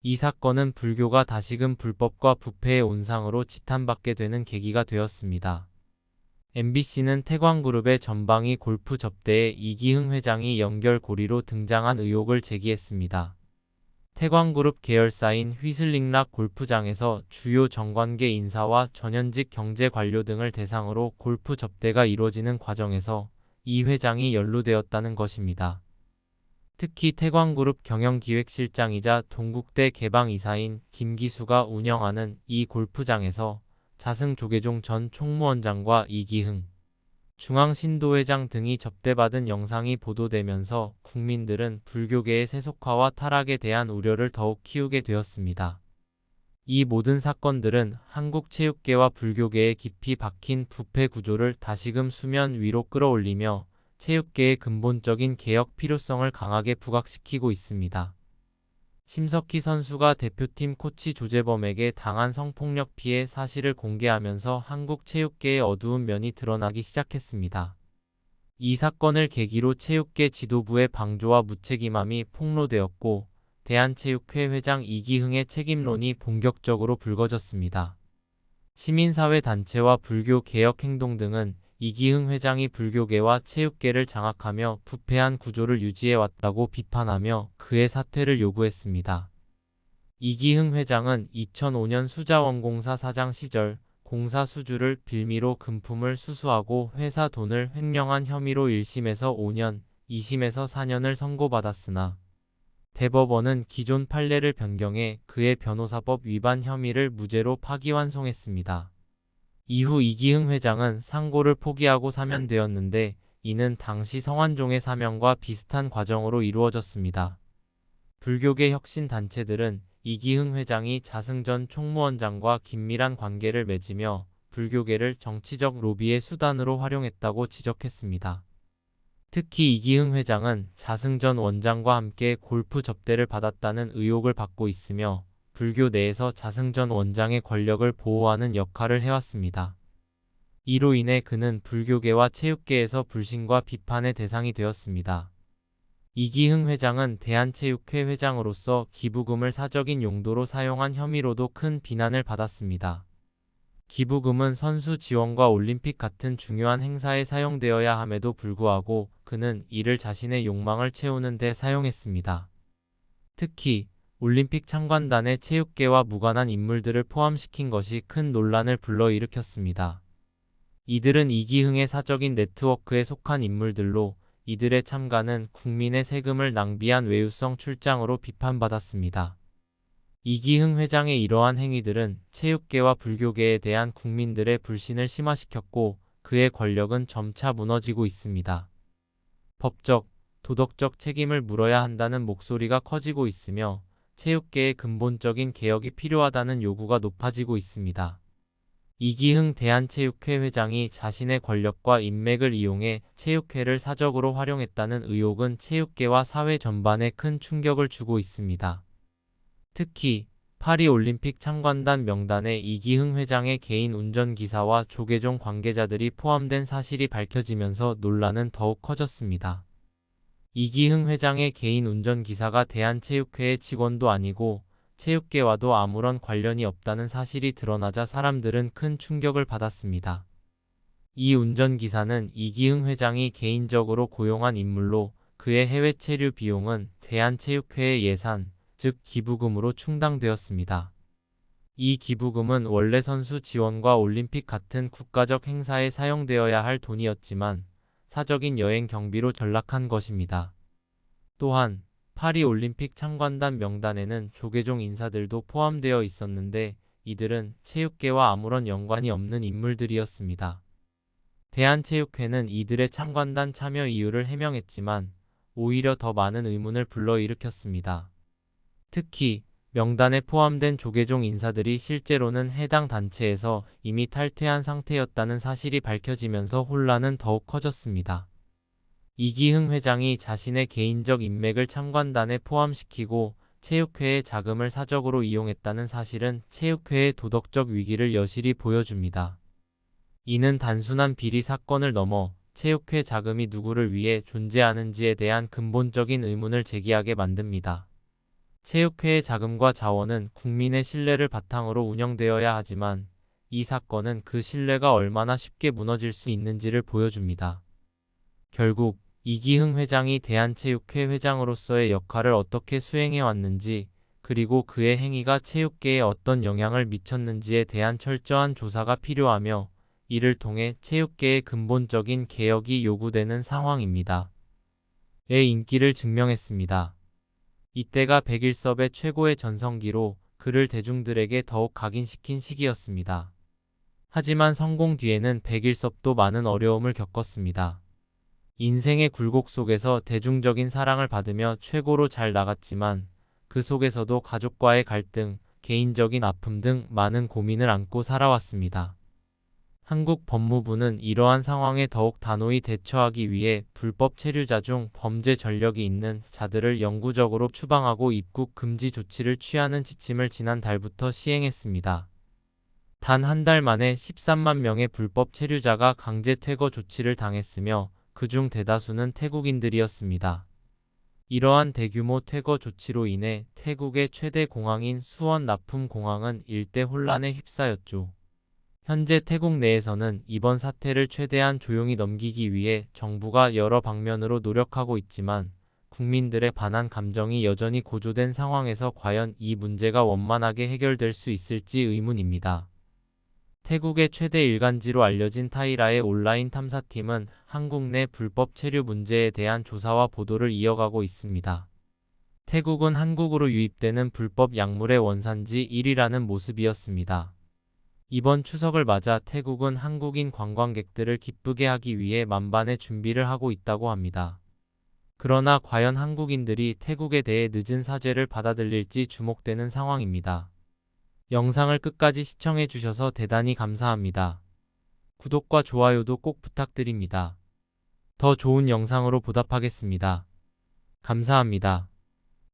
이 사건은 불교가 다시금 불법과 부패의 온상으로 지탄받게 되는 계기가 되었습니다. MBC는 태광그룹의 전방위 골프 접대에 이기흥 회장이 연결고리로 등장한 의혹을 제기했습니다. 태광그룹 계열사인 휘슬링락 골프장에서 주요 정관계 인사와 전현직 경제관료 등을 대상으로 골프 접대가 이루어지는 과정에서 이 회장이 연루되었다는 것입니다. 특히 태광그룹 경영기획실장이자 동국대 개방이사인 김기수가 운영하는 이 골프장에서 자승 조계종 전 총무원장과 이기흥 중앙신도회장 등이 접대받은 영상이 보도되면서 국민들은 불교계의 세속화와 타락에 대한 우려를 더욱 키우게 되었습니다. 이 모든 사건들은 한국체육계와 불교계에 깊이 박힌 부패 구조를 다시금 수면 위로 끌어올리며 체육계의 근본적인 개혁 필요성을 강하게 부각시키고 있습니다. 심석희 선수가 대표팀 코치 조재범에게 당한 성폭력 피해 사실을 공개하면서 한국 체육계의 어두운 면이 드러나기 시작했습니다. 이 사건을 계기로 체육계 지도부의 방조와 무책임함이 폭로되었고 대한체육회 회장 이기흥의 책임론이 본격적으로 불거졌습니다. 시민사회 단체와 불교 개혁 행동 등은 이기흥 회장이 불교계와 체육계를 장악하며 부패한 구조를 유지해왔다고 비판하며 그의 사퇴를 요구했습니다. 이기흥 회장은 2005년 수자원공사 사장 시절 공사 수주를 빌미로 금품을 수수하고 회사 돈을 횡령한 혐의로 1심에서 5년, 2심에서 4년을 선고받았으나 대법원은 기존 판례를 변경해 그의 변호사법 위반 혐의를 무죄로 파기환송했습니다. 이후 이기흥 회장은 상고를 포기하고 사면되었는데 이는 당시 성완종의 사면과 비슷한 과정으로 이루어졌습니다. 불교계 혁신단체들은 이기흥 회장이 자승 전 총무원장과 긴밀한 관계를 맺으며 불교계를 정치적 로비의 수단으로 활용했다고 지적했습니다. 특히 이기흥 회장은 자승 전 원장과 함께 골프 접대를 받았다는 의혹을 받고 있으며 불교 내에서 자승 전 원장의 권력을 보호하는 역할을 해왔습니다. 이로 인해 그는 불교계와 체육계에서 불신과 비판의 대상이 되었습니다. 이기흥 회장은 대한체육회 회장으로서 기부금을 사적인 용도로 사용한 혐의로도 큰 비난을 받았습니다. 기부금은 선수 지원과 올림픽 같은 중요한 행사에 사용되어야 함에도 불구하고 그는 이를 자신의 욕망을 채우는 데 사용했습니다. 특히 올림픽 참관단에 체육계와 무관한 인물들을 포함시킨 것이 큰 논란을 불러일으켰습니다. 이들은 이기흥의 사적인 네트워크에 속한 인물들로 이들의 참가는 국민의 세금을 낭비한 외유성 출장으로 비판받았습니다. 이기흥 회장의 이러한 행위들은 체육계와 불교계에 대한 국민들의 불신을 심화시켰고 그의 권력은 점차 무너지고 있습니다. 법적, 도덕적 책임을 물어야 한다는 목소리가 커지고 있으며 체육계의 근본적인 개혁이 필요하다는 요구가 높아지고 있습니다. 이기흥 대한체육회 회장이 자신의 권력과 인맥을 이용해 체육회를 사적으로 활용했다는 의혹은 체육계와 사회 전반에 큰 충격을 주고 있습니다. 특히 파리올림픽 참관단 명단에 이기흥 회장의 개인 운전기사와 조계종 관계자들이 포함된 사실이 밝혀지면서 논란은 더욱 커졌습니다. 이기흥 회장의 개인 운전기사가 대한체육회의 직원도 아니고 체육계와도 아무런 관련이 없다는 사실이 드러나자 사람들은 큰 충격을 받았습니다. 이 운전기사는 이기흥 회장이 개인적으로 고용한 인물로 그의 해외 체류 비용은 대한체육회의 예산, 즉 기부금으로 충당되었습니다. 이 기부금은 원래 선수 지원과 올림픽 같은 국가적 행사에 사용되어야 할 돈이었지만 사적인 여행 경비로 전락한 것입니다. 또한 파리올림픽 참관단 명단에는 조계종 인사들도 포함되어 있었는데 이들은 체육계와 아무런 연관이 없는 인물들이었습니다. 대한체육회는 이들의 참관단 참여 이유를 해명했지만 오히려 더 많은 의문을 불러일으켰습니다. 특히 명단에 포함된 조계종 인사들이 실제로는 해당 단체에서 이미 탈퇴한 상태였다는 사실이 밝혀지면서 혼란은 더욱 커졌습니다. 이기흥 회장이 자신의 개인적 인맥을 참관단에 포함시키고 체육회의 자금을 사적으로 이용했다는 사실은 체육회의 도덕적 위기를 여실히 보여줍니다. 이는 단순한 비리 사건을 넘어 체육회 자금이 누구를 위해 존재하는지에 대한 근본적인 의문을 제기하게 만듭니다. 체육회의 자금과 자원은 국민의 신뢰를 바탕으로 운영되어야 하지만 이 사건은 그 신뢰가 얼마나 쉽게 무너질 수 있는지를 보여줍니다. 결국 이기흥 회장이 대한체육회 회장으로서의 역할을 어떻게 수행해 왔는지, 그리고 그의 행위가 체육계에 어떤 영향을 미쳤는지에 대한 철저한 조사가 필요하며, 이를 통해 체육계의 근본적인 개혁이 요구되는 상황입니다. 의 인기를 증명했습니다. 이때가 백일섭의 최고의 전성기로 그를 대중들에게 더욱 각인시킨 시기였습니다. 하지만 성공 뒤에는 백일섭도 많은 어려움을 겪었습니다. 인생의 굴곡 속에서 대중적인 사랑을 받으며 최고로 잘 나갔지만 그 속에서도 가족과의 갈등, 개인적인 아픔 등 많은 고민을 안고 살아왔습니다. 한국 법무부는 이러한 상황에 더욱 단호히 대처하기 위해 불법 체류자 중 범죄 전력이 있는 자들을 영구적으로 추방하고 입국 금지 조치를 취하는 지침을 지난 달부터 시행했습니다. 단 한 달 만에 13만 명의 불법 체류자가 강제 퇴거 조치를 당했으며 그중 대다수는 태국인들이었습니다. 이러한 대규모 퇴거 조치로 인해 태국의 최대 공항인 수원 납품 공항은 일대 혼란에 휩싸였죠. 현재 태국 내에서는 이번 사태를 최대한 조용히 넘기기 위해 정부가 여러 방면으로 노력하고 있지만 국민들의 반한 감정이 여전히 고조된 상황에서 과연 이 문제가 원만하게 해결될 수 있을지 의문입니다. 태국의 최대 일간지로 알려진 타이라의 온라인 탐사팀은 한국 내 불법 체류 문제에 대한 조사와 보도를 이어가고 있습니다. 태국은 한국으로 유입되는 불법 약물의 원산지 1위라는 모습이었습니다. 이번 추석을 맞아 태국은 한국인 관광객들을 기쁘게 하기 위해 만반의 준비를 하고 있다고 합니다. 그러나 과연 한국인들이 태국에 대해 늦은 사죄를 받아들일지 주목되는 상황입니다. 영상을 끝까지 시청해 주셔서 대단히 감사합니다. 구독과 좋아요도 꼭 부탁드립니다. 더 좋은 영상으로 보답하겠습니다. 감사합니다.